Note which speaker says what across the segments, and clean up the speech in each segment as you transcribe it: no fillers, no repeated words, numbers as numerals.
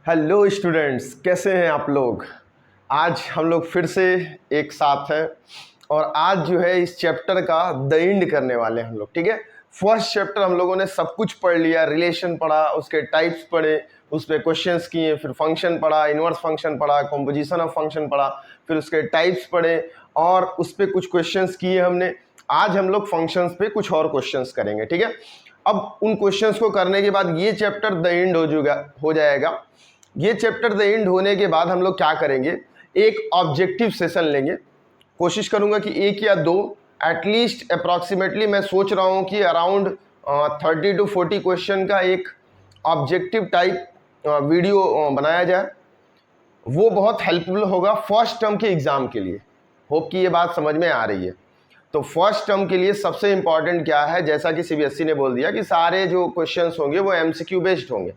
Speaker 1: Hello students, कैसे हैं आप लोग। आज हम लोग फिर से एक साथ हैं और आज जो है इस चैप्टर का द एंड करने वाले हैं हम लोग। ठीक है, फर्स्ट चैप्टर हम लोगों ने सब कुछ पढ़ लिया, रिलेशन पढ़ा, उसके टाइप्स पढ़े, उस पर क्वेश्चंस किए, फिर फंक्शन पढ़ा, इनवर्स फंक्शन पढ़ा, कॉम्पोजिशन ऑफ फंक्शन पढ़ा, फिर उसके टाइप्स पढ़े और उस पर कुछ क्वेश्चंस किए हमने। आज हम लोग फंक्शंस पे कुछ और क्वेश्चंस करेंगे। ठीक है, अब उन क्वेश्चंस को करने के बाद ये चैप्टर द एंड हो जाएगा। ये चैप्टर द एंड होने के बाद हम लोग क्या करेंगे, एक ऑब्जेक्टिव सेशन लेंगे। कोशिश करूंगा कि एक या दो, एटलीस्ट अप्रॉक्सीमेटली मैं सोच रहा हूं कि अराउंड 30 to 40 क्वेश्चन का एक ऑब्जेक्टिव टाइप वीडियो बनाया जाए। वो बहुत हेल्पफुल होगा फर्स्ट टर्म के एग्जाम के लिए। होप कि ये बात समझ में आ रही है। तो फर्स्ट टर्म के लिए सबसे इंपॉर्टेंट क्या है, जैसा कि सीबीएसई ने बोल दिया कि सारे जो क्वेश्चंस होंगे वो एमसीक्यू बेस्ड होंगे।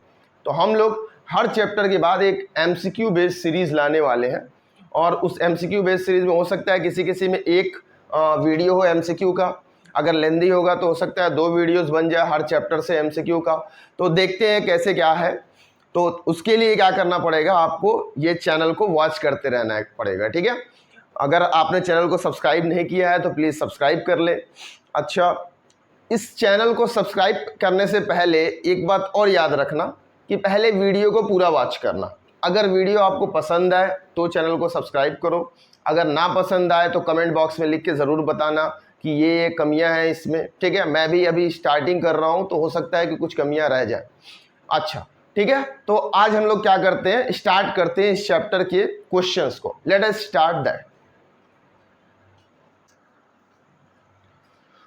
Speaker 1: तो हम लोग हर चैप्टर के बाद एक एमसीक्यू बेस्ड सीरीज लाने वाले हैं और उस एमसीक्यू बेस्ड सीरीज में हो सकता है किसी किसी में एक वीडियो हो एमसीक्यू का, अगर लेंदी होगा तो हो सकता है 2 वीडियोस बन जाए हर चैप्टर से एमसीक्यू का। तो देखते हैं कैसे क्या है। तो उसके लिए क्या करना पड़ेगा, आपको ये चैनल को वॉच करते रहना पड़ेगा। ठीक है, अगर आपने चैनल को सब्सक्राइब नहीं किया है तो प्लीज़ सब्सक्राइब कर ले। अच्छा, इस चैनल को सब्सक्राइब करने से पहले एक बात और याद रखना कि पहले वीडियो को पूरा वॉच करना। अगर वीडियो आपको पसंद आए तो चैनल को सब्सक्राइब करो, अगर ना पसंद आए तो कमेंट बॉक्स में लिख के ज़रूर बताना कि ये कमियां हैं इसमें। ठीक है, मैं भी अभी स्टार्टिंग कर रहा हूं तो हो सकता है कि कुछ कमियां रह जाए। अच्छा ठीक है, तो आज हम लोग क्या करते हैं, स्टार्ट करते हैं इस चैप्टर के क्वेश्चंस को। Let us start that.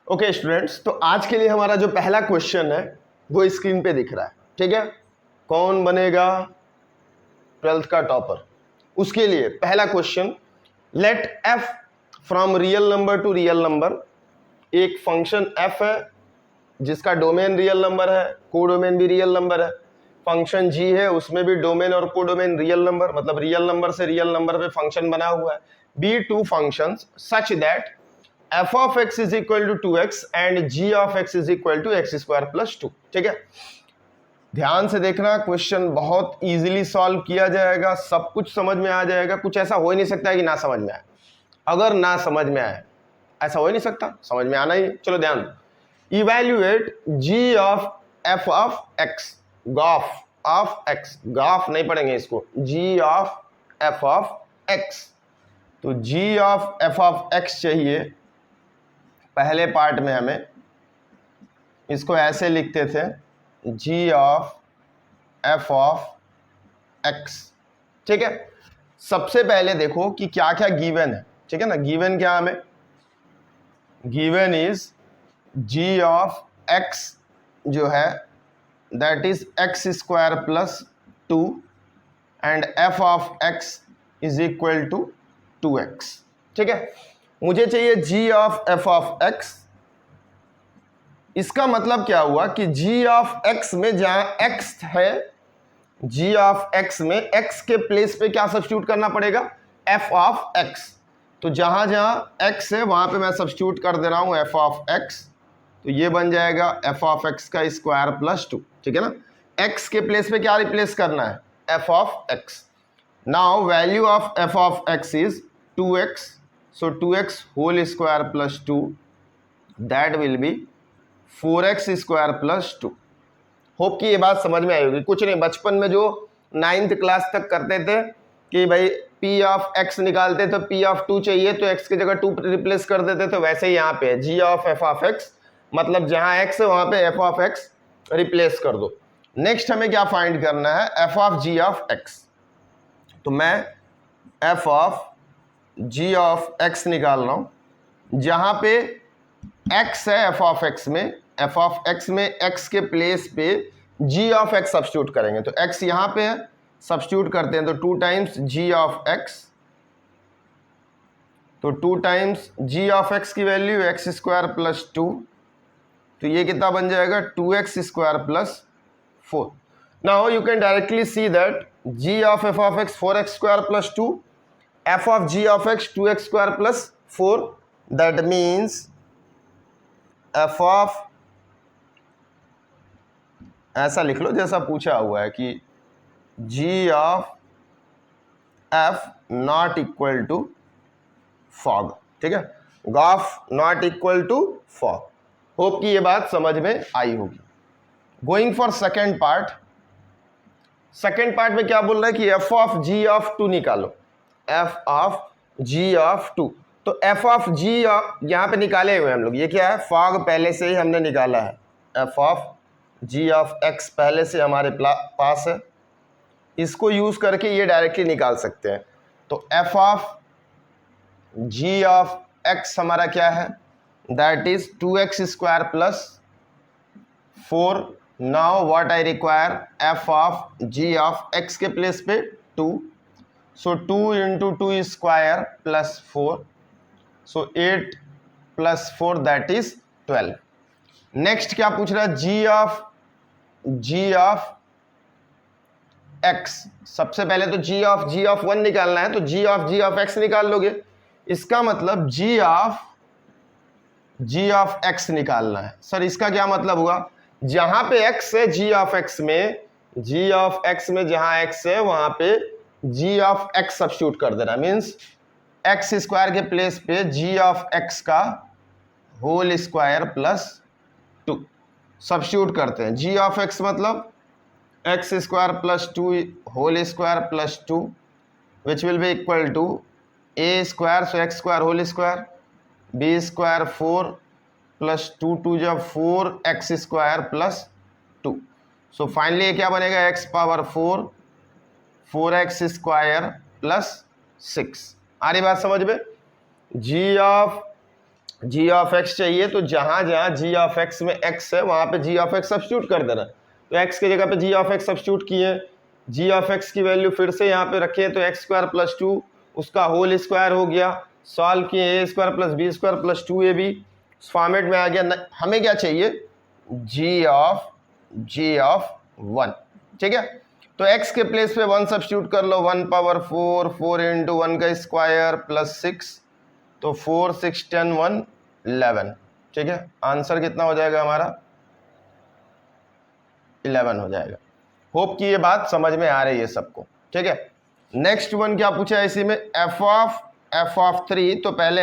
Speaker 1: Okay students, तो आज के लिए हमारा जो पहला क्वेश्चन है वो स्क्रीन पे दिख रहा है। ठीक है, कौन बनेगा 12th का टॉपर। उसके लिए पहला question, let f from real number to real number. एक फंक्शन एफ है जिसका डोमेन रियल नंबर है, कोडोमेन भी रियल नंबर है। फंक्शन जी है, उसमें भी डोमेन और कोडोमेन रियल नंबर, मतलब रियल नंबर से रियल नंबर पे फंक्शन बना हुआ है। Be two functions such that f of x is equal to 2x and g of x is equal to x square plus 2। ठीक है, ध्यान से देखना, क्वेश्चन बहुत इजीली सॉल्व किया जाएगा, सब कुछ समझ में आ जाएगा। कुछ ऐसा हो ही नहीं सकता है कि ना समझ में आए। अगर ना समझ में आए, ऐसा हो ही नहीं सकता, समझ में आना ही। चलो ध्यान, evaluate g of f of x, gof of x, gof नहीं पढ़ेंगे इसको, g of f of x। तो g of f of x चाहिए। पहले पार्ट में हमें इसको ऐसे लिखते थे, g of f of x। ठीक है, सबसे पहले देखो कि क्या क्या गिवन है। ठीक है ना, गिवन क्या हमें, given is g of x जो है that is x square plus 2 and f of x is equal to 2x। ठीक है, मुझे चाहिए g of f of x। इसका मतलब क्या हुआ कि g ऑफ x में जहां x है, g ऑफ x में x के प्लेस पे क्या सब्स्टिट्यूट करना पड़ेगा, f ऑफ x। तो जहां जहां x है वहां पे मैं सब्स्टिट्यूट कर दे रहा हूं f ऑफ x। तो ये बन जाएगा f ऑफ x का स्क्वायर प्लस 2। ठीक है ना, x के प्लेस पे क्या रिप्लेस करना है, f of x। Now value of f of x is 2x, so 2x whole square plus 2, that will be 4x square plus 2। Hope कि ये बात समझ में आई होगी। कुछ नहीं, बचपन में जो 9th क्लास तक करते थे कि भाई p ऑफ x निकालते तो p ऑफ 2 चाहिए तो x की जगह 2 रिप्लेस कर देते, तो वैसे ही यहाँ पे है g of f of x, मतलब जहां x है वहां पे f ऑफ x रिप्लेस कर दो। नेक्स्ट हमें क्या फाइंड करना है, f of g of x। तो मैं f of g of x निकाल रहा हूं, जहां पे x है f ऑफ x में, f ऑफ x में x के प्लेस पे g ऑफ x सब्स्टिट्यूट करेंगे। तो x यहां पे है, सब्स्टिट्यूट करते हैं तो 2 टाइम्स g ऑफ x। तो 2 टाइम्स g ऑफ x की वैल्यू x स्क्वायर प्लस 2, तो ये कितना बन जाएगा 2x square plus 4। Now you can directly see that g of f of x 4x square plus 2, f of g of x 2x square plus 4, that means f of, ऐसा लिख लो जैसा पूछा हुआ है कि g of f not equal to fog, ठीक है, gof not equal to fog. Hope कि ये बात समझ में आई होगी। Going for second part. Second part में क्या बोल रहा है कि f of g of two निकालो, f of g of two. तो एफ ऑफ जी यहां पे निकाले हुए हम लोग, ये क्या है, फॉग पहले से ही हमने निकाला है, f of g of x पहले से हमारे पास है, इसको यूज करके ये डायरेक्टली निकाल सकते हैं। तो f of g of x हमारा क्या है, that is 2x² plus 4। Now what I require, f of g of x के प्लेस पे 2, so 2 into 2 square plus 4, so 8 plus 4 that is 12। Next क्या पूछ रहा है, जी ऑफ एक्स। सबसे पहले तो जी ऑफ 1 निकालना है, तो जी ऑफ एक्स निकाल लोगे, इसका मतलब जी ऑफ एक्स निकालना है। सर इसका क्या मतलब हुआ, जहां पे एक्स है जी ऑफ एक्स में, जी ऑफ एक्स में जहां एक्स है वहां पे जी ऑफ एक्स सब्स्टिट्यूट कर देना, मीन्स एक्स स्क्वायर के प्लेस पे जी ऑफ एक्स का होल स्क्वायर प्लस 2 सब्स्टिट्यूट करते हैं। जी ऑफ एक्स मतलब x square plus 2 whole square plus 2 which will be equal to a square, so x square whole square, b square 4 plus 2 2 जब 4 x square plus 2। So finally ये क्या बनेगा, x power 4 4x square plus 6। आ रही बात समझ में। जी of x चाहिए तो जहां जहां जी ऑफ एक्स में एक्स है वहां पे जी ऑफ एक्स सब्स्टिट्यूट कर देना। तो एक्स की जगह पे जी ऑफ एक्स सब्स्टिट्यूट किए, जी ऑफ एक्स की वैल्यू फिर से यहाँ पे रखे, तो एक्स स्क्वायर प्लस 2 उसका होल स्क्वायर हो गया, सॉल्व किए a square plus b square plus 2ab format में आ गया। हमें क्या चाहिए, जी ऑफ 1, ठीक है। तो x के प्लेस पे 1 सब्स्टिट्यूट कर लो, 1 पावर 4 4 इंटू 1 का स्क्वायर प्लस 6, तो 4 6 10 1 11, ठीक है। आंसर कितना हो जाएगा हमारा, 11 हो जाएगा। होप कि ये बात समझ में आ रही है सबको, ठीक है। नेक्स्ट वन क्या पूछा है इसी में, एफ ऑफ 3। तो पहले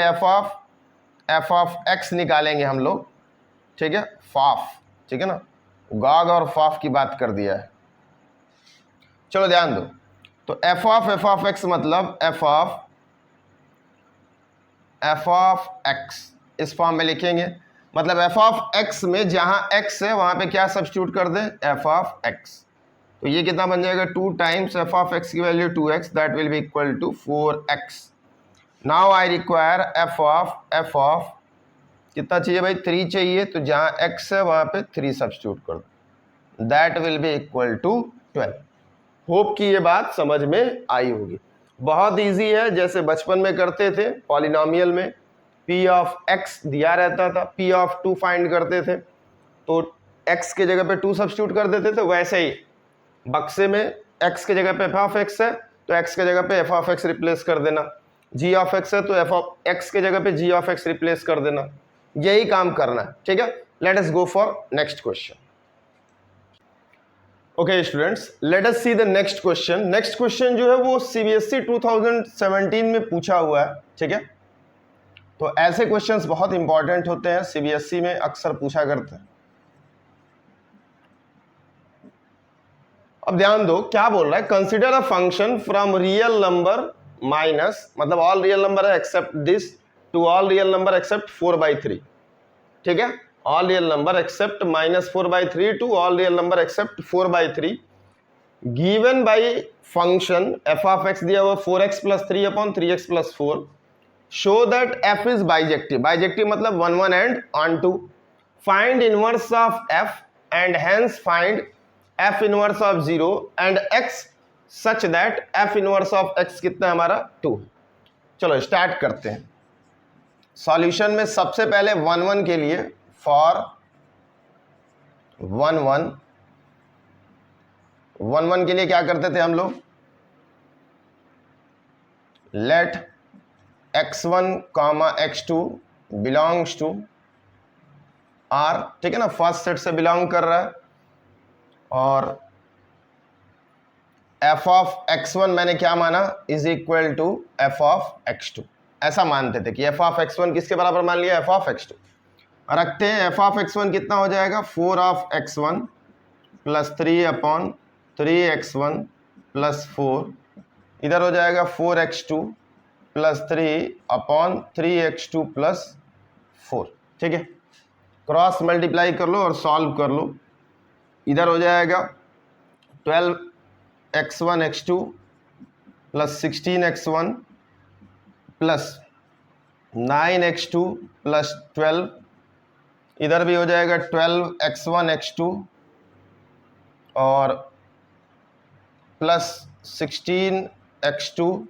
Speaker 1: एफ ऑफ एक्स निकालेंगे हम लोग, ठीक है, फाफ, ठीक है ना, गॉग और फाफ की बात कर दिया है। चलो ध्यान दो, तो एफ ऑफ एक्स मतलब एफ ऑफ एक्स इस फॉर्म में लिखेंगे, मतलब एफ ऑफ एक्स में जहां एक्स है वहां पे क्या सब्स्टिट्यूट कर दें, एफ ऑफ एक्स। तो ये कितना बन जाएगा, 2 टाइम्स एफ ऑफ एक्स की value 2x, that will be equal to 4x। Now I require f of कितना चाहिए भाई, 3 चाहिए, तो जहां x है वहां पे 3 सब्स्टिट्यूट कर दो, that will be equal to 12। Hope कि ये बात समझ में आई होगी। बहुत इजी है, जैसे बचपन में करते थे पॉलिनोमियल में, p ऑफ x दिया रहता था, p ऑफ 2 फाइंड करते थे, तो x के जगह पे 2 सब्स्टिट्यूट कर देते थे, वैसे ही बक्से में x के जगह पे f ऑफ x है तो x के जगह पे f ऑफ x रिप्लेस कर देना, g ऑफ x है तो f ऑफ x के जगह पे g ऑफ x रिप्लेस कर देना, यही काम करना है, ठीक है। Late us go for next question. Okay students, let us see the next question. Next question जो है वो सीबीएसई 2017 में पूछा हुआ है, ठीक है। तो ऐसे क्वेश्चंस बहुत इंपॉर्टेंट होते हैं, सीबीएसई में अक्सर पूछा करते हैं। अब ध्यान दो क्या बोल रहा है, consider a function from real number minus, मतलब ऑल रियल नंबर है except this, to all real number except 4/3, ठीक है। All real number except -4/3 to all real number except 4/3, given by function f of x दिया हुआ 4x plus 3 upon 3x plus 4, show that f is bijective, bijective मतलब 1 1 and on 2, find inverse of f and hence find f inverse of 0 and x such that f inverse of x कितना है हमारा 2। चलो start करते हैं। Solution में सबसे पहले 1 1 के लिए, फॉर 1 1 के लिए क्या करते थे हम लोग, let x1 comma x2 belongs to R, ठीक है ना, फर्स्ट सेट से बिलोंग कर रहा है, और एफ ऑफ x1 मैंने क्या माना is equal to f of x2, ऐसा मानते थे कि एफ ऑफ x1 किसके बराबर मान लिया, एफ ऑफ x2। रखते हैं एफ ऑफ x1 कितना हो जाएगा, 4 of x1 plus 3/3x1 plus 4, इधर हो जाएगा 4x2 प्लस 3/3x2 प्लस 4। ठीक है, क्रॉस मल्टीप्लाई कर लो और सॉल्व कर लो। इधर हो जाएगा 12x1 x2 plus 16x1 plus 9x2 plus 12, इधर भी हो जाएगा 12x1 x2 और प्लस 16x2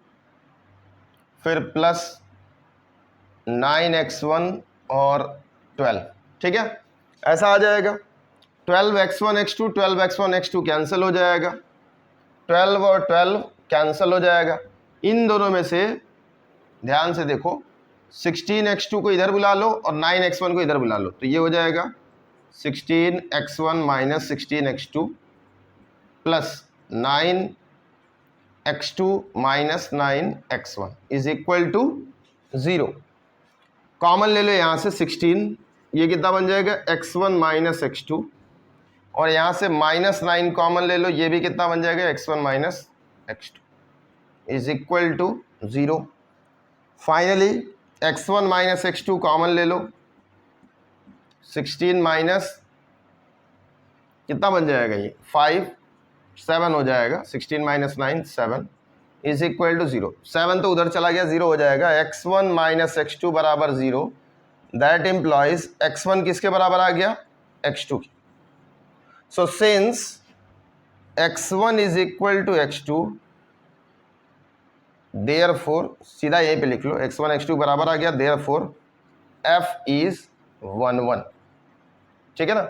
Speaker 1: फिर प्लस 9x1 और 12। ठीक है, ऐसा आ जाएगा 12x1 x2 12x1 x2 cancel हो जाएगा, 12 और 12 कैंसिल हो जाएगा। इन दोनों में से ध्यान से देखो 16x2 को इधर बुला लो और 9x1 को इधर बुला लो, तो ये हो जाएगा 16x1 minus 16x2 plus 9x2 minus 9x1 is equal to 0। Common ले लो यहाँ से 16, ये कितना बन जाएगा x1 माइनस x2, और यहाँ से माइनस 9 कॉमन ले लो, ये भी कितना बन जाएगा x1 minus x2 is equal to 0। Finally x1 minus x2 common ले लो, 16 माइनस कितना बन जाएगा, ये 5 7 हो जाएगा, 16 माइनस 9 7 इज इक्वल टू 0। 7 तो उधर चला गया, 0 हो जाएगा। x1 माइनस x2 बराबर 0, दैट इम्प्लॉइज x1 किसके बराबर आ गया, x2 की। So since x1 is equal to x2, therefore सीधा यहीं पे लिख लो, x1 x2 बराबर आ गया, देयरफॉर f इज 1 1। ठीक है ना,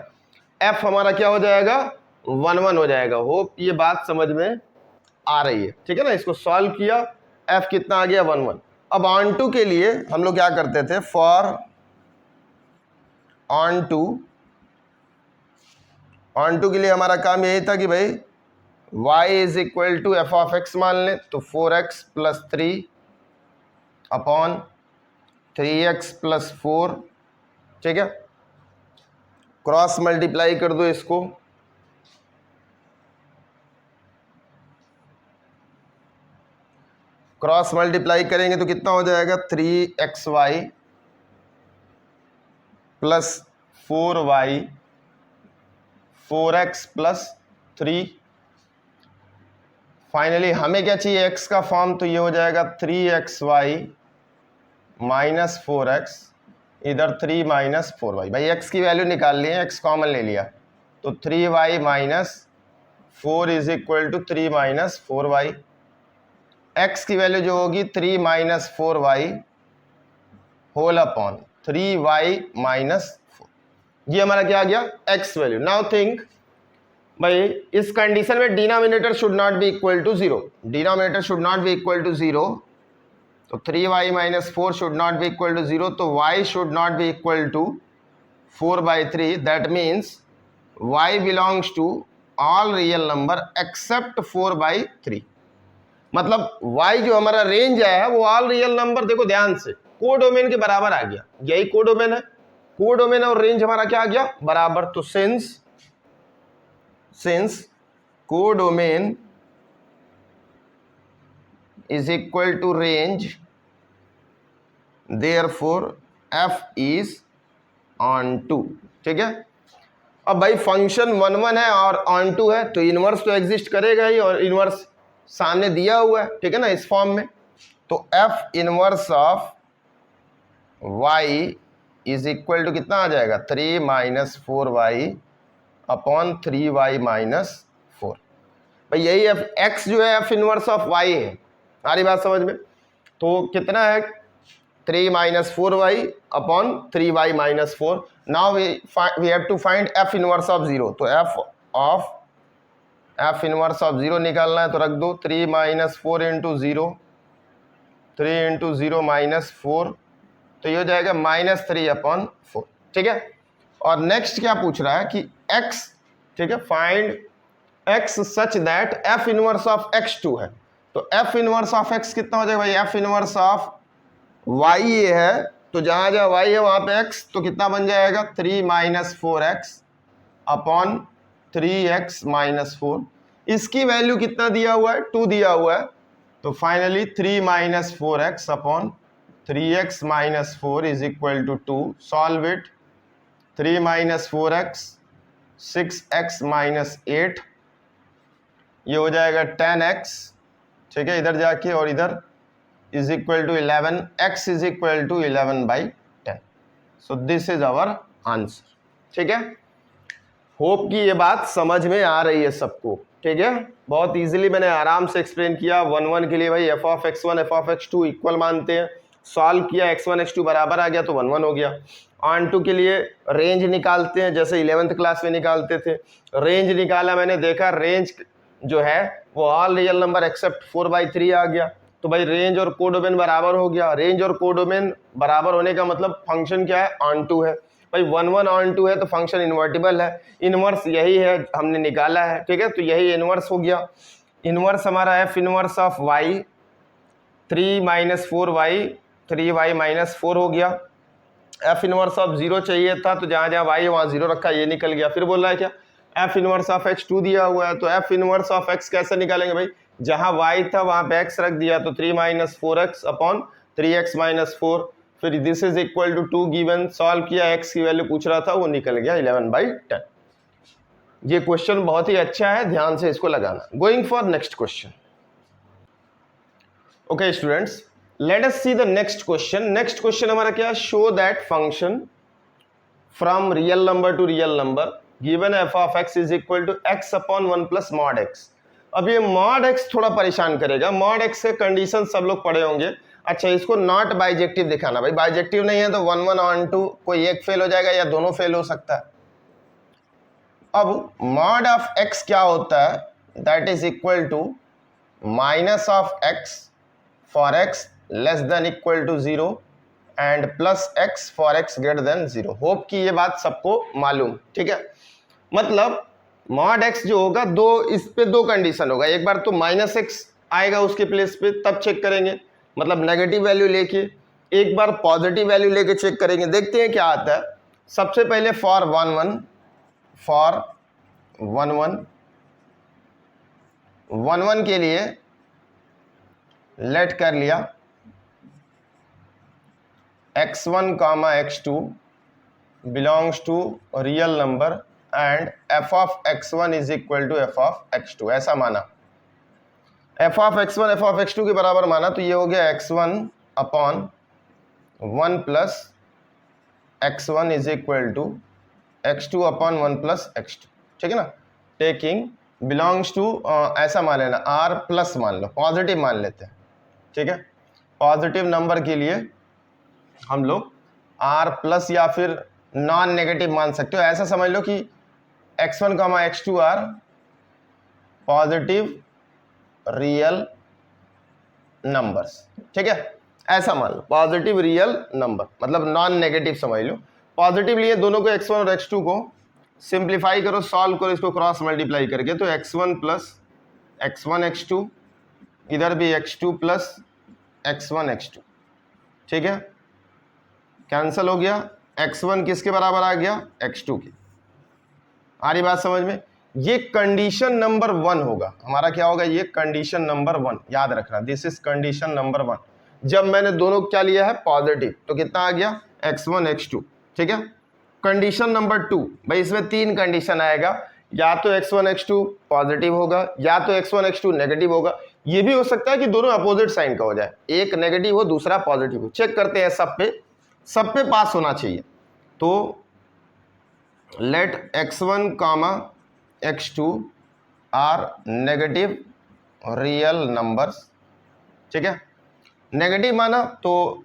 Speaker 1: f हमारा क्या हो जाएगा, 1 1 हो जाएगा। होप ये बात समझ में आ रही है। ठीक है ना, इसको सॉल्व किया, f कितना आ गया 1 1। अब ऑन टू के लिए हम लोग क्या करते थे, फॉर ऑन टू के लिए हमारा काम यही था कि भाई y is equal to f of x मान लें, तो 4x plus 3 upon 3x plus 4। ठीक है, क्रॉस मल्टीप्लाई कर दो इसको, क्रॉस मल्टीप्लाई करेंगे तो कितना हो जाएगा 3xy plus 4y 4x plus 3। Finally हमें क्या चाहिए, x का फॉर्म, तो ये हो जाएगा 3xy माइनस 4x, इधर 3 माइनस 4y। भाई x की वैल्यू निकाल ली है, x कॉमन ले लिया, तो 3y minus 4 is equal to 3 minus 4y। x की वैल्यू जो होगी 3 minus 4y whole upon 3y minus 4, ये हमारा क्या आ गया, x वैल्यू। नाउ थिंक भाई इस कंडीशन में denominator should not be equal to 0, denominator should not be equal to 0, तो 3y minus 4 should not be equal to 0, तो y should not be equal to 4/3। That means y belongs to all real number except 4/3। मतलब y जो हमारा range है वो all real number, देखो ध्यान से, कोडोमेन के बराबर आ गया, यही कोडोमेन है, कोडोमेन और रेंज हमारा क्या आ गया, बराबर। तो since codomain is equal to range, therefore f is on 2। ठीक है, अब भाई फंक्शन 1 1 है और ऑन 2 है, तो इनवर्स तो एग्जिस्ट करेगा ही, और इनवर्स सामने दिया हुआ है। ठीक है ना, इस फॉर्म में, तो f inverse of y is equal to कितना आ जाएगा, 3 minus 4y upon 3y minus 4। भाई यही x जो है f इनवर्स ऑफ y है, सारी बात समझ में। तो कितना है, 3 minus 4y upon 3y minus 4। Now we have to find f inverse of 0, तो f इनवर्स ऑफ 0 निकालना है, तो रख दो 3 माइनस 4 इंटू 0, 3 इंटू 0 माइनस 4, तो ये हो जाएगा माइनस 3 अपॉन 4। ठीक है, और नेक्स्ट क्या पूछ रहा है कि x, ठीक है, find x such that f inverse of x2 है, तो f इनवर्स ऑफ x कितना हो जाएगा भाई, f इनवर्स ऑफ y ये है, तो जहां जहां y है वहां पे x, तो कितना बन जाएगा 3 minus 4x upon 3x minus 4। इसकी वैल्यू कितना दिया हुआ है, 2 दिया हुआ है, तो finally 3 minus 4x upon 3x minus 4 is equal to 2। Solve it, 3 minus 4x 6x minus 8, ये हो जाएगा 10x, ठीक है, इधर जाके, और इधर is equal to 11, x is equal to 11/10। So this is our answer, ठीक है। होप कि ये बात समझ में आ रही है सबको, ठीक है। बहुत इजीली मैंने आराम से एक्सप्लेन किया। 1 के लिए भाई f of x1 f of x2 equal मानते हैं, सॉल्व किया, x1 x2 बराबर आ गया तो 1 हो गया। ऑन टू के लिए रेंज निकालते हैं, जैसे 11th क्लास में निकालते थे, रेंज निकाला, मैंने देखा रेंज जो है वो ऑल रियल नंबर एक्सेप्ट 4/3 आ गया, तो भाई रेंज और कोडोमेन बराबर हो गया। रेंज और कोडोमेन बराबर होने का मतलब फंक्शन क्या है, ऑन टू है भाई, 1 ऑन टू है तो फंक्शन इन्वर्टिबल है, इनवर्स यही है हमने निकाला है, ठीक है, तो यही इनवर्स हो गया। इनवर्स हमारा F inverse of y 3 minus 4y 3y minus 4 हो गया। एफ इनवर्स ऑफ 0 चाहिए था, तो जहां जहां y है वहां 0 रखा, ये निकल गया। फिर बोल रहा है क्या, एफ इनवर्स ऑफ x2 दिया हुआ है, तो एफ इनवर्स ऑफ x कैसे निकालेंगे भाई, जहां y था वहां पे x रख दिया, तो 3 minus 4x upon 3x minus 4, फिर this is equal to 2 given, solve किया, x की वैल्यू पूछ रहा था वो निकल गया 11/10। ये क्वेश्चन बहुत ही अच्छा है, ध्यान से इसको लगाना। Going for next question. Okay students, let us see the next question. Next question हमारा क्या है, show that function from real number to real number given f of x is equal to x upon 1 plus mod x. अब ये mod x थोड़ा परेशान करेगा, mod x के condition सब लोग पढ़े होंगे। अच्छा, इसको नॉट बाइजेक्टिव दिखाना, भाई बाइजेक्टिव नहीं है तो 1 ऑन टू कोई एक फेल हो जाएगा या दोनों फेल हो सकता है। अब मॉड ऑफ एक्स क्या होता है, that is equal to minus of x for x less than equal to 0 and plus x for x greater than 0। Hope कि ये बात सबको मालूम, ठीक है। मतलब मॉड एक्स जो होगा, इस पे दो कंडीशन होगा, एक बार तो माइनस एक्स आएगा उसके प्लेस पे, तब चेक करेंगे, मतलब नेगेटिव वैल्यू लेके, एक बार पॉजिटिव वैल्यू लेके चेक करेंगे। देखते हैं क्या आता है। सबसे पहले फॉर 1 1 के लिए लेट कर लिया x1 comma x2 belongs to real number and f of x1 is equal to f of x2, ऐसा माना। f of x1 f of x2 के बराबर माना, तो ये हो गया x1 upon 1 plus x1 is equal to x2 upon 1 plus x2, ठीक है ना। टेकिंग बिलोंग्स टू ऐसा मान लेना, r प्लस मान लो, पॉजिटिव मान लेते हैं, ठीक है। पॉजिटिव नंबर के लिए हम लोग r प्लस या फिर नॉन नेगेटिव मान सकते हो। ऐसा समझ लो कि x1 comma x2 are positive real numbers, ठीक है, ऐसा मान लो, पॉजिटिव रियल नंबर मतलब नॉन नेगेटिव समझ लो। पॉजिटिव लिए दोनों को x1 और x2 को सिंप्लीफाई करो, सॉल्व करो, इसको क्रॉस मल्टीप्लाई करके, तो x1 प्लस x1 x2, इधर भी x2 प्लस x1 x2, ठीक है, कैंसल हो गया। x1 किसके बराबर आ गया, x2 की। आ रही बात समझ में। ये कंडीशन नंबर 1 होगा हमारा, क्या होगा, ये कंडीशन नंबर 1 याद रखना, दिस इज कंडीशन नंबर 1। जब मैंने दोनों क्या लिया है पॉजिटिव, तो कितना आ गया x1 x2, ठीक है। कंडीशन नंबर 2, भाई इसमें 3 कंडीशन आएगा, या तो x1 x2 पॉजिटिव होगा, या तो x1 x2 नेगेटिव होगा, ये भी हो सकता है कि दोनों अपोजिट साइन का हो जाए, एक नेगेटिव हो दूसरा पॉजिटिव हो। चेक करते हैं, सब पे पास होना चाहिए। तो let x1 comma x2 are negative real numbers, ठीक है। नेगेटिव माना तो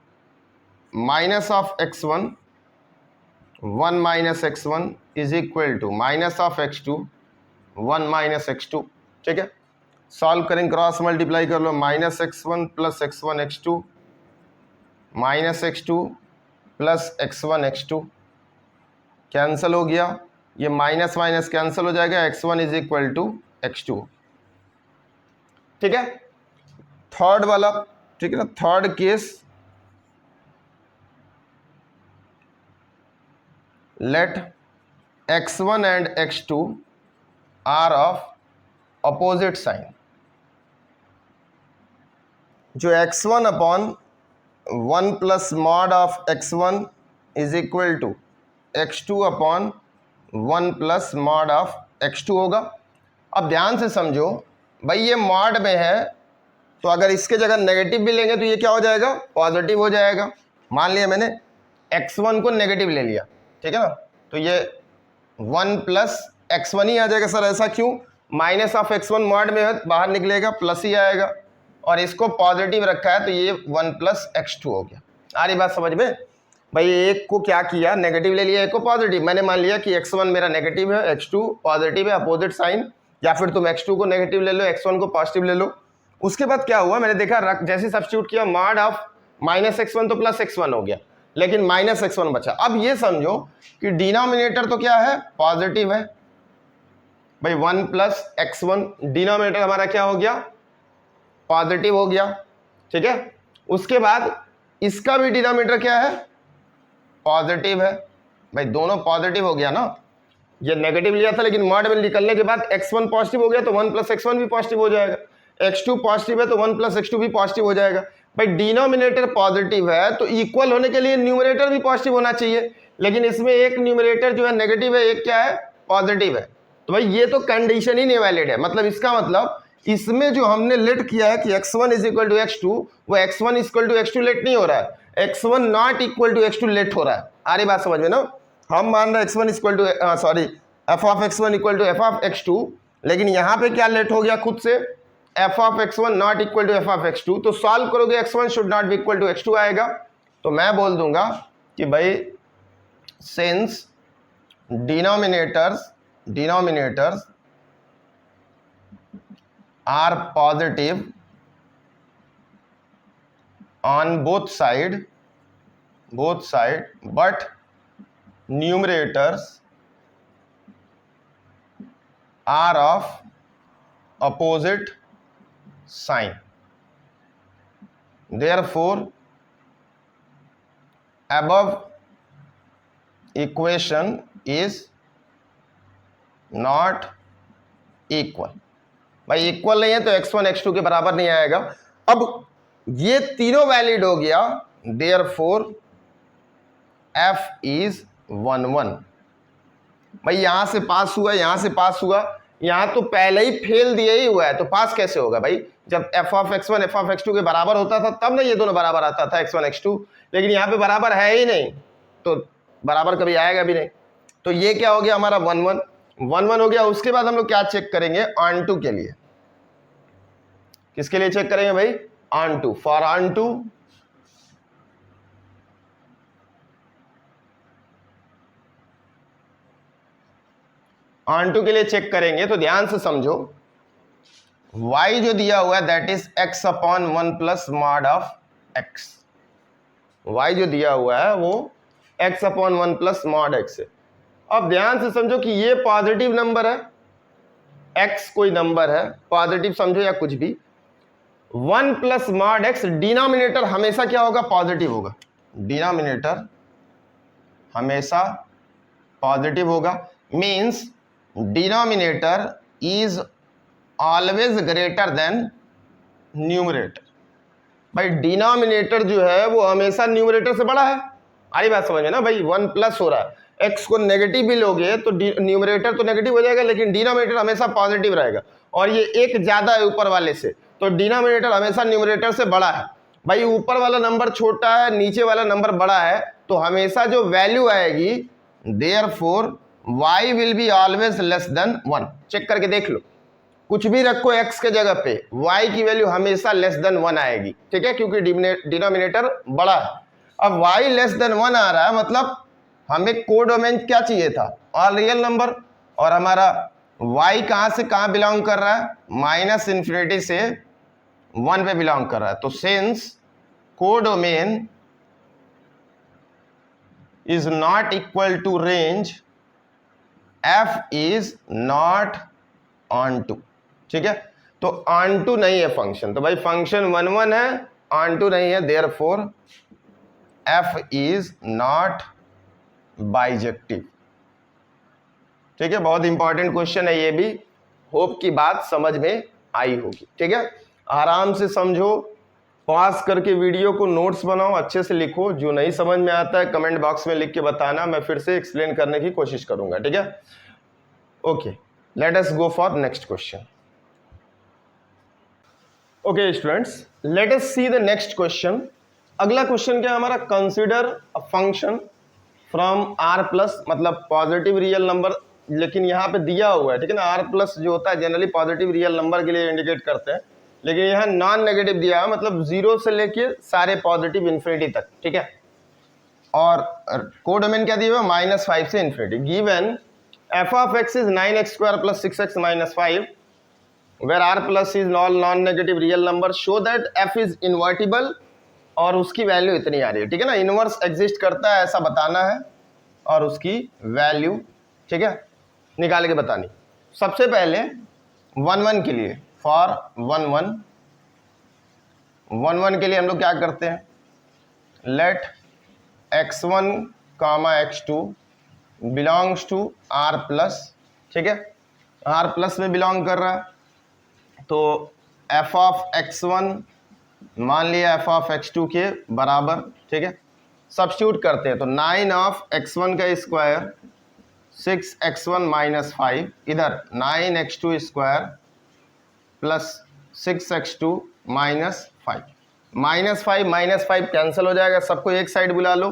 Speaker 1: minus of x1 1 minus x1 is equal to minus of x2 1 minus x2, ठीक है। सॉल्व करेंगे, क्रॉस मल्टीप्लाई कर लो, minus x1 plus x1 x2 minus x2 plus x1 x2, cancel हो गया, ये माइनस माइनस कैंसिल हो जाएगा, x1 is equal to x2, ठीक है। थर्ड वाला, ठीक है ना, third case, let x1 and x2 are of opposite sign. जो x1 upon 1 plus mod of x1 is equal to x2 upon 1 plus mod of x2 होगा। अब ध्यान से समझो भाई, ये मॉड में है तो अगर इसके जगह नेगेटिव भी लेंगे तो ये क्या हो जाएगा, पॉजिटिव हो जाएगा। मान लिया मैंने x1 को नेगेटिव ले लिया, ठीक है ना, तो ये 1 प्लस x1 ही आ जाएगा। सर ऐसा क्यों, माइनस ऑफ x1 मॉड में है, बाहर निकलेगा प्लस ही आएगा, और इसको पॉजिटिव रखा है तो ये 1 प्लस x2 हो गया। आ रही बात समझ में भाई, एक को क्या किया, नेगेटिव ले लिया, एक को पॉजिटिव। मैंने मान लिया कि x1 मेरा नेगेटिव है, x2 पॉजिटिव है, अपोजिट साइन, या फिर तुम x2 को नेगेटिव ले लो, x1 को पॉजिटिव ले लो। उसके बाद क्या हुआ, मैंने देखा जैसे सब्स्टिट्यूट किया, मॉड ऑफ माइनस x1 तो प्लस x1 हो गया, लेकिन माइनस x1 बचा। अब ये समझो कि डिनोमिनेटर तो क्या है, पॉजिटिव है भाई, 1 प्लस x1, डिनोमिनेटर हमारा क्या हो गया, पॉजिटिव हो गया, ठीक है। उसके बाद इसका भी डिनोमिनेटर क्या है, पॉजिटिव है भाई, दोनों पॉजिटिव हो गया ना। ये नेगेटिव लिया था लेकिन मॉड में निकलने के बाद x1 पॉजिटिव हो गया तो 1 प्लस x1 भी पॉजिटिव हो जाएगा, x2 पॉजिटिव है तो 1 प्लस x2 भी पॉजिटिव हो जाएगा। भाई डिनोमिनेटर पॉजिटिव है तो इक्वल होने के लिए न्यूमरेटर भी पॉजिटिव होना चाहिए, लेकिन इसमें एक न्यूमरेटर जो है नेगेटिव है, एक क्या है, पॉजिटिव है। तो भाई ये तो कंडीशन ही नहीं वैलिड है। मतलब इसका मतलब इसमें जो हमने लेट किया है कि x1 is equal to x2, वो x1 equal to x2 late नहीं हो रहा है, x1 not equal to x2 late हो रहा है। आ रही बात समझ में ना। हम मान रहे x1 equal to sorry f of x1 equal to f of x2, लेकिन यहाँ पे क्या लेट हो गया खुद से, f of x1 not equal to f of x2। तो सॉल्व करोगे x1 should not be equal to x2 आएगा। तो मैं बोल दूंगा कि भाई since denominators are positive on both side but numerators are of opposite sign, therefore above equation is not equal। भाई इक्वल नहीं है तो x1 x2 के बराबर नहीं आएगा। अब ये तीनों वैलिड हो गया, देयरफॉर f इज 1 1। भाई यहां से पास हुआ, यहां से पास हुआ, यहां तो पहले ही फेल दिया ही हुआ है तो पास कैसे होगा भाई। जब f of x1 f of x2 के बराबर होता था तब ना ये दोनों बराबर आता था x1 x2, लेकिन यहां पे बराबर है ही नहीं तो बराबर कभी आएगा भी नहीं। तो ये क्या हो गया हमारा 1 1 1 1 हो गया। उसके बाद हम लोग क्या चेक करेंगे, ऑन टू के लिए। किसके लिए चेक करेंगे भाई, onto, for onto के लिए चेक करेंगे। तो ध्यान से समझो, y जो दिया हुआ है that is x upon 1 plus mod of x। y जो दिया हुआ है वो x upon 1 plus mod x है। अब ध्यान से समझो कि ये पॉजिटिव नंबर है, x कोई नंबर है पॉजिटिव समझो या कुछ भी, 1 प्लस मॉड x, डिनोमिनेटर हमेशा क्या होगा, पॉजिटिव होगा। डिनोमिनेटर हमेशा पॉजिटिव होगा, means denominator is always greater than numerator. भाई डिनोमिनेटर जो है वो हमेशा न्यूमरेटर से बड़ा है। आरी बात समझ में ना भाई, 1 प्लस हो रहा है, x को नेगेटिव भी लोगे तो न्यूमरेटर तो नेगेटिव हो जाएगा लेकिन डिनोमिनेटर हमेशा पॉजिटिव रहेगा, और ये एक ज्यादा है ऊपर वाले से तो डिनोमिनेटर हमेशा न्यूमरेटर से बड़ा है। भाई ऊपर वाला नंबर छोटा है, नीचे वाला नंबर बड़ा है, तो हमेशा जो वैल्यू आएगी therefore y will be always less than 1। Check करके देख लो, कुछ भी रखो x के जगह पे, y की वैल्यू हमेशा लेस देन 1 आएगी, ठीक है, क्योंकि डिनोमिनेटर बड़ा है। अब y लेस देन 1 आ रहा है, मतलब हमें कोडोमेन क्या चाहिए था, ऑल रियल नंबर, और हमारा y कहां से कहां बिलोंग कर रहा है, माइनस इन्फिनिटी से 1 पे बिलोंग कर रहा है। तो since codomain is not equal to range, f is not onto. ठीक है, तो ऑन टू नहीं है फंक्शन, तो भाई फंक्शन 1 1 है, ऑन टू नहीं है, therefore F is not bijective. ठीक है, बहुत इंपॉर्टेंट क्वेश्चन है ये भी, होप की बात समझ में आई होगी। ठीक है, आराम से समझो, पॉज करके वीडियो को नोट्स बनाओ, अच्छे से लिखो, जो नहीं समझ में आता है कमेंट बॉक्स में लिख के बताना, मैं फिर से एक्सप्लेन करने की कोशिश करूंगा। ठीक है, okay, let us go for next question. Okay students, let us see the next question. अगला क्वेश्चन क्या है हमारा, consider a function from R plus, मतलब पॉजिटिव रियल नंबर, लेकिन यहाँ पे दिया हुआ है, ठीक है ना, आर प्लस जो होता है जनरली पॉजिटिव रियल नंबर के लिए इंडिकेट करते हैं, लेकिन यहाँ नॉन नेगेटिव दिया है, मतलब 0 से लेके सारे पॉजिटिव इन्फिनिटी तक। ठीक है, और कोडोमेन क्या दिया हुआ, -5 से infinity. Given f of x is 9x² + 6x - 5 where R plus is non negative real number, show that f is invertible, और उसकी वैल्यू इतनी आ रही है। ठीक है ना, इनवर्स एग्जिस्ट करता है ऐसा बताना है, और उसकी वैल्यू, ठीक है, निकाल के बतानी। सबसे पहले 1 1 के लिए, फॉर 1 1 के लिए हम लोग क्या करते हैं, let x1, x2 belongs to r plus. ठीक है, r प्लस में बिलोंग कर रहा है, तो f ऑफ x1 मान लिया f ऑफ x2 के बराबर। ठीक है, सब्स्टिट्यूट करते हैं, तो 9 ऑफ x1 का स्क्वायर 6x1 - 5, इधर 9x2 square plus 6x2 - 5, -5 cancel हो जाएगा, सबको एक साइड बुला लो,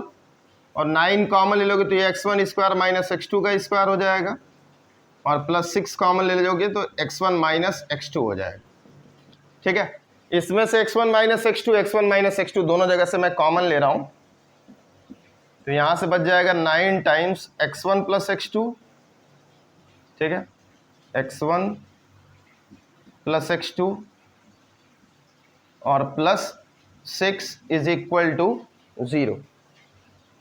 Speaker 1: और 9 कॉमन ले लोगे तो ये x1 स्क्वायर - x2 का स्क्वायर हो जाएगा, और प्लस 6 कॉमन ले लोगे तो x1 - x2 हो जाएगा। ठीक है, इसमें से x1 - x2 दोनों जगह से मैं कॉमन ले रहा हूं, तो यहां से बच जाएगा 9 टाइम्स x1 + x2। ठीक है, x1 + x2 और प्लस 6 इज इक्वल टू 0।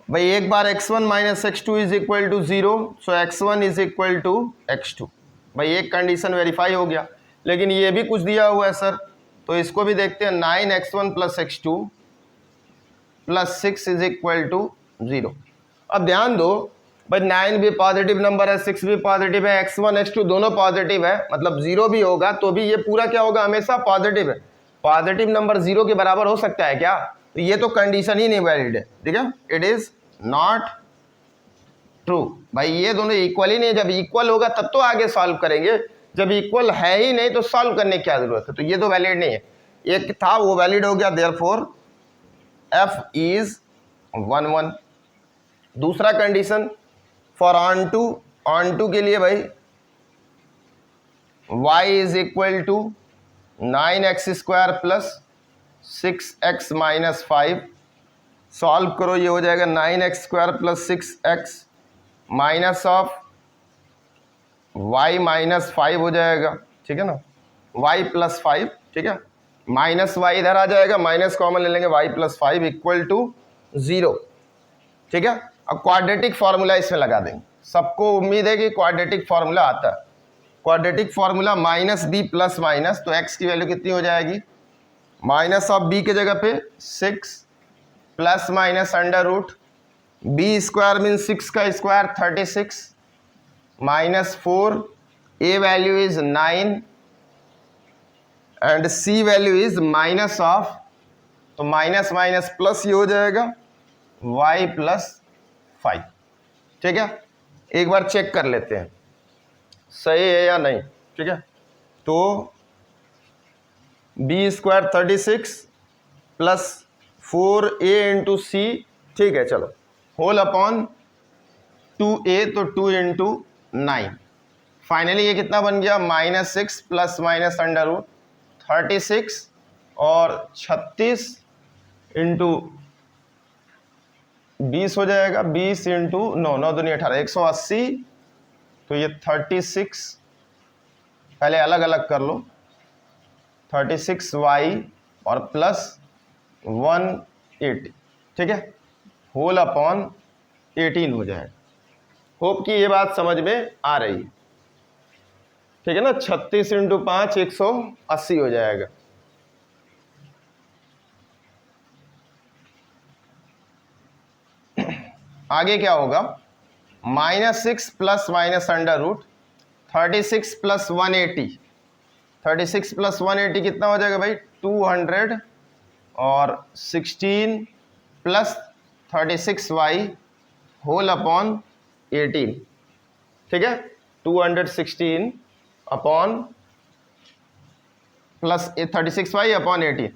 Speaker 1: भाई एक बार x1 - x2 is equal to 0, सो x1 is equal to x2। भाई एक कंडीशन वेरीफाई हो गया, लेकिन ये भी कुछ दिया हुआ है सर, तो इसको भी देखते हैं। 9x1 + x2 plus 6 is equal to 0। अब ध्यान दो भाई, 9 भी पॉजिटिव नंबर है, 6 भी पॉजिटिव है, x1 x2 दोनों पॉजिटिव है, मतलब 0 भी होगा तो भी ये पूरा क्या होगा, हमेशा पॉजिटिव है। पॉजिटिव नंबर 0 के बराबर हो सकता है क्या, तो ये तो कंडीशन ही नहीं वैलिड है। ठीक है, इट इज नॉट ट्रू। भाई ये दोनों इक्वल ही नहीं है, जब इक्वल होगा तब तो आगे सॉल्व करेंगे, जब इक्वल है ही नहीं तो सॉल्व करने की क्या जरूरत है, तो ये तो वैलिड नहीं है। एक था वो वैलिड हो गया, देयरफॉर एफ इज 1 1। दूसरा कंडीशन फॉर ऑन टू के लिए भाई y is equal to 9x² plus 6x - 5। Solve करो, ये हो जाएगा 9x² plus 6x minus of y - 5 हो जाएगा। ठीक है ना, y + 5। ठीक है, माइनस y इधर आ जाएगा, माइनस कॉमन ले लेंगे, y + 5 इक्वल टू 0। ठीक है, अब क्वाड्रेटिक फार्मूला इसमें लगा देंगे। सबको उम्मीद है कि क्वाड्रेटिक फार्मूला आता है। Quadratic formula -b plus minus, तो x की वैल्यू कितनी हो जाएगी, माइनस ऑफ b के जगह पे 6 plus minus under root b² mean 6 का square 36 -4, a value is 9 and c value is minus of, तो माइनस माइनस प्लस ये हो जाएगा y + 5। ठीक है, एक बार चेक कर लेते हैं सही है या नहीं। ठीक है, तो b² 36 प्लस 4a × c, ठीक है, चलो, होल अपॉन 2a, तो 2 × 9। फाइनली ये कितना बन गया, -6 प्लस माइनस अंडर रूट 36 और 36 × 20 हो जाएगा, 20 × 9 9 दूनी 18 180, तो ये 36, पहले अलग अलग कर लो, 36y और प्लस 180। ठीक है, होल अपॉन 18 हो जाएगा। होप कि ये बात समझ में आ रही है। ठीक है ना, 36 इंटू 5 180 हो जाएगा। आगे क्या होगा, -6 plus minus under root 36 plus 180, 36 plus 180 कितना हो जाएगा भाई 200 और 16 प्लस 36y होल अपॉन 18, ठीक है, 216 अपॉन प्लस 36y अपॉन 18।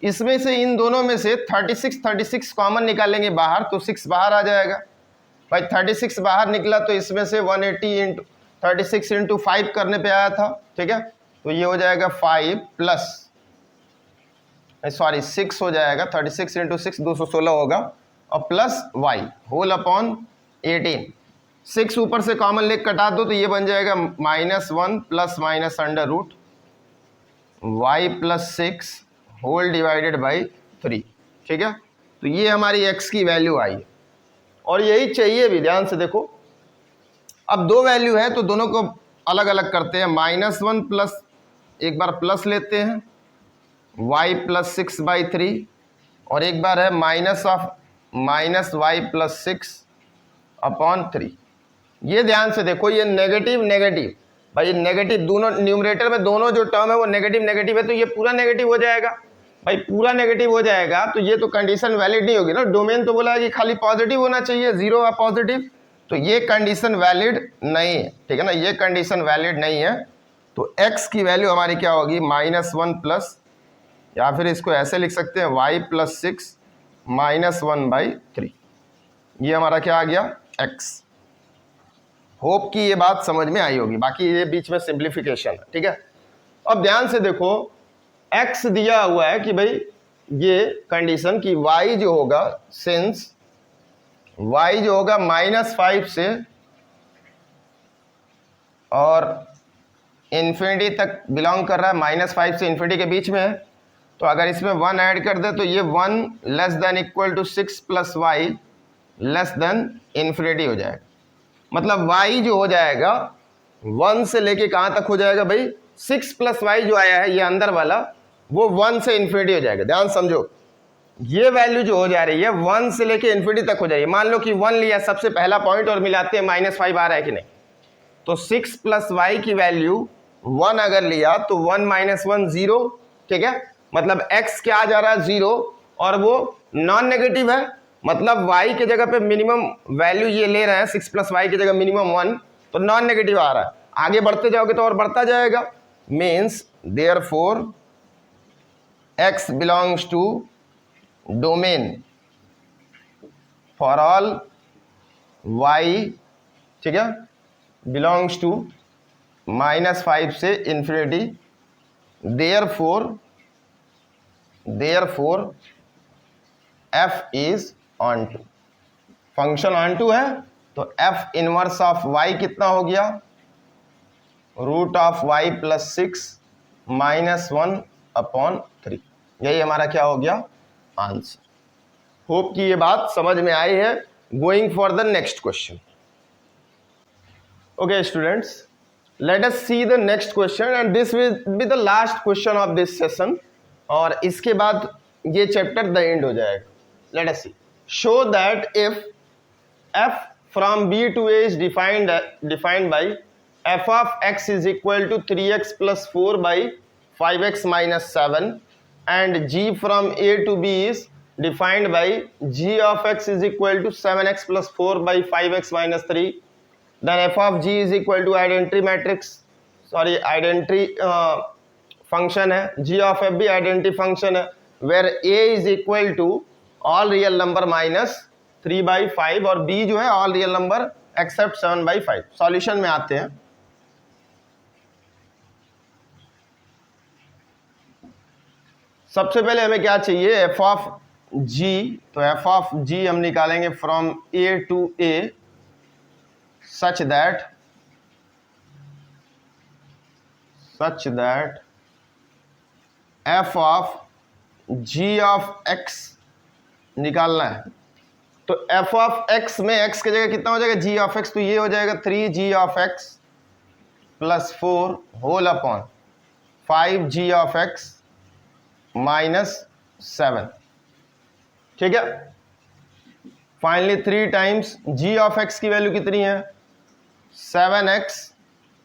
Speaker 1: इसमें से इन दोनों में से 36 कॉमन निकालेंगे बाहर तो 6 बाहर आ जाएगा भाई। 36 बाहर निकला तो इसमें से 180 इंटू 36 इंटू 5 करने पे आया था, ठीक है, तो ये हो जाएगा 5 प्लस सॉरी 6 हो जाएगा, 36 इंटू 6 216 होगा और प्लस y होल अपॉन 18। 6 ऊपर से कॉमन लेके कटा दो तो ये बन जाएगा -1 plus minus under root y plus 6 whole divided by 3, ठीक है। तो ये हमारी x की वैल्यू आई और यही चाहिए भी, ध्यान से देखो। अब दो वैल्यू है तो दोनों को अलग अलग करते हैं, -1 प्लस एक बार प्लस लेते हैं y प्लस 6/3 और एक बार है -y प्लस 6 अपॉन 3। ये ध्यान से देखो, ये नेगेटिव नेगेटिव भाई, नेगेटिव दोनों न्यूमरेटर में दोनों जो टर्म है वो नेगेटिव नेगेटिव है तो ये पूरा नेगेटिव हो जाएगा भाई, पूरा नेगेटिव हो जाएगा तो ये तो कंडीशन वैलिड नहीं होगी ना। डोमेन तो बोला है कि खाली पॉजिटिव होना चाहिए, 0 या पॉजिटिव, तो ये कंडीशन वैलिड नहीं है, ठीक है ना, ये कंडीशन वैलिड नहीं है। तो x की वैल्यू हमारी क्या होगी -1 प्लस, या फिर इसको ऐसे लिख सकते हैं y प्लस 6 -1/3, ये हमारा क्या आ गया x। होप कि ये बात समझ में आई होगी, बाकी ये बीच में सिंप्लीफिकेशन है, ठीक है। अब ध्यान से देखो, x दिया हुआ है कि भाई ये कंडीशन कि y जो होगा, सिंस y जो होगा -5 से और इन्फिनिटी तक बिलोंग कर रहा है, -5 से इन्फिनिटी के बीच में है, तो अगर इसमें 1 ऐड कर दे तो ये 1 less than equal to 6 plus y less than infinity हो जाएगा। मतलब y जो हो जाएगा 1 से लेके कहां तक हो जाएगा भाई, 6 प्लस y जो आया है ये अंदर वाला वो 1 से इन्फिनिटी हो जाएगा। ध्यान समझो, ये वैल्यू जो हो जा रही है 1 से लेके इन्फिनिटी तक हो जाएगी। मान लो कि 1 लिया सबसे पहला पॉइंट और मिलाते हैं -5 आ रहा है कि नहीं, तो 6 प्लस y की वैल्यू 1 अगर लिया तो 1 - 1 0, ठीक है, मतलब x क्या आ जा रहा है 0 और वो नॉन नेगेटिव है, मतलब y के जगह पे मिनिमम वैल्यू ये ले रहे हैं, 6 प्लस y की जगह मिनिमम 1, तो नॉन नेगेटिव आ रहा है। आगे बढ़ते जाओगे तो और बढ़ता जाएगा, means therefore x belongs to domain for all y, ठीक है, बिलोंग्स टू -5 से infinity, therefore f is onto, function onto है तो f इनवर्स ऑफ y कितना हो गया, रूट ऑफ y प्लस 6 -1/3, यही हमारा क्या हो गया आंसर। होप कि ये बात समझ में आई है। Going for the next question. Okay students, let us see the next question and this will be the last question of this session, और इसके बाद ये चैप्टर द एंड हो जाएगा। Let us see, show that if f from b to a is defined by f of x is equal to 3x plus 4 by 5x minus 7 and g from a to b is defined by g of x is equal to 7x plus 4 by 5x minus 3, then f of g is equal to identity function है, g of f भी identity function है, where a is equal to all real number minus 3/5 और b जो है all real number except 7/5। Solution में आते हैं। सबसे पहले हमें क्या चाहिए, f ऑफ g, तो f ऑफ g हम निकालेंगे from a to a such that f of g of x निकालना है। तो f ऑफ x में x की जगह कितना हो जाएगा, g ऑफ x, तो ये हो जाएगा 3g of x plus 4 whole upon 5g of x minus 7, ठीक है। Finally 3 times g of x की वैल्यू कितनी है 7x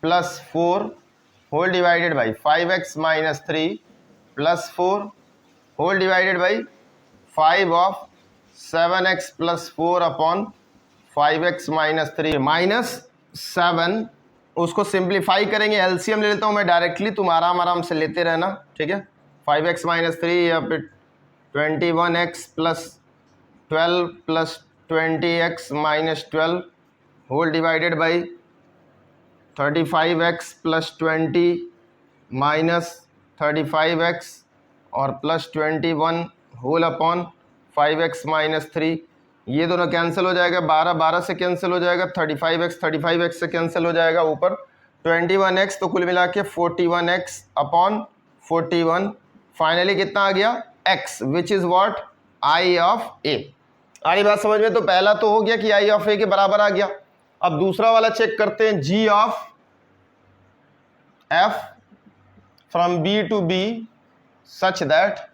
Speaker 1: plus 4 whole divided by 5x minus 3 plus 4 whole divided by 5 of 7x plus 4 upon 5x minus 3 minus 7। उसको simplify करेंगे, LCM ले लेता हूं मैं डायरेक्टली, तुम आराम आराम से लेते रहना, ठीक है। 5x माइनस 3 या फिर 21x plus 12 plus 20x minus 12 whole divided by 35x plus 20 minus 35x और plus 21 whole upon 5x minus 3। ये दोनों कैंसिल हो जाएगा, 12 से कैंसिल हो जाएगा, 35x से कैंसिल हो जाएगा, ऊपर 21x, तो कुल मिला के 41x अपॉन 41। फाइनली कितना आ गया x, which is what i of a। आ रही बात समझ में? तो पहला तो हो गया कि i ऑफ a के बराबर आ गया। अब दूसरा वाला चेक करते हैं, g of f from b to b such that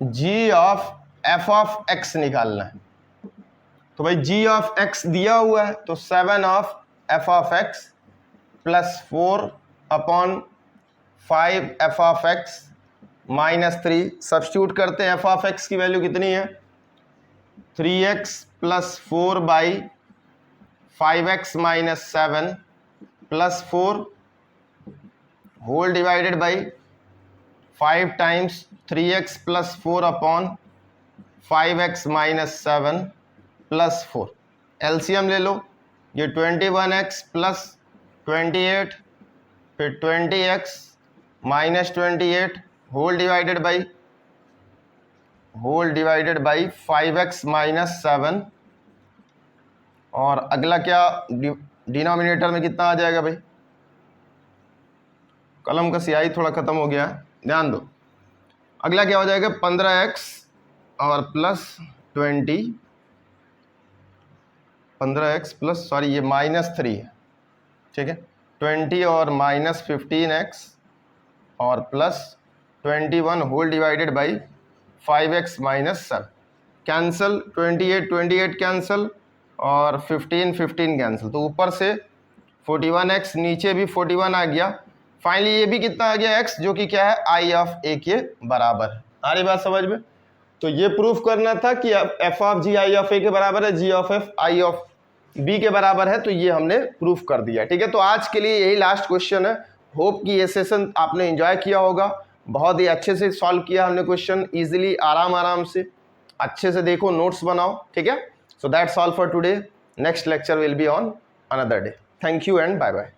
Speaker 1: g of f of x निकालना है। तो भाई g ऑफ x दिया हुआ है, तो 7 of f of x plus 4 upon 5 f of x minus 3। Substitute करते हैं, f ऑफ x की वैल्यू कितनी है 3x plus 4 by 5x minus 7 plus 4 whole divided by 5 times 3x plus 4 upon 5x minus 7 plus 4। LCM ले लो, ये 21x plus 28 फिर 20x minus 28 whole divided by 5x minus 7। और अगला क्या डिनोमिनेटर में कितना आ जाएगा भाई? कलम का स्याही थोड़ा खत्म हो गया है, ध्यान दो। अगला क्या हो जाएगा 15x और प्लस 20, 15x प्लस सॉरी ये माइनस 3 है, ठीक है। 20 और माइनस 15x और plus 21 whole divided by 5x minus 7। Cancel 28 cancel और 15 कैंसिल, तो ऊपर से 41x नीचे भी 41 आ गया। फाइनली ये भी कितना आ गया x, जो कि क्या है i ऑफ a के बराबर है। आ रही बात समझ में? तो ये प्रूफ करना था कि f of g i of a के बराबर है, g of f i of b के बराबर है, तो ये हमने प्रूफ कर दिया, ठीक है। तो आज के लिए यही लास्ट क्वेश्चन है। होप कि ये सेशन आपने एंजॉय किया होगा, बहुत ही अच्छे से सॉल्व किया हमने क्वेश्चन, इजीली आराम से अच्छे से देखो, नोट्स बनाओ, ठीक है। So that's all for today. Next lecture will be on another day. Thank you and bye bye.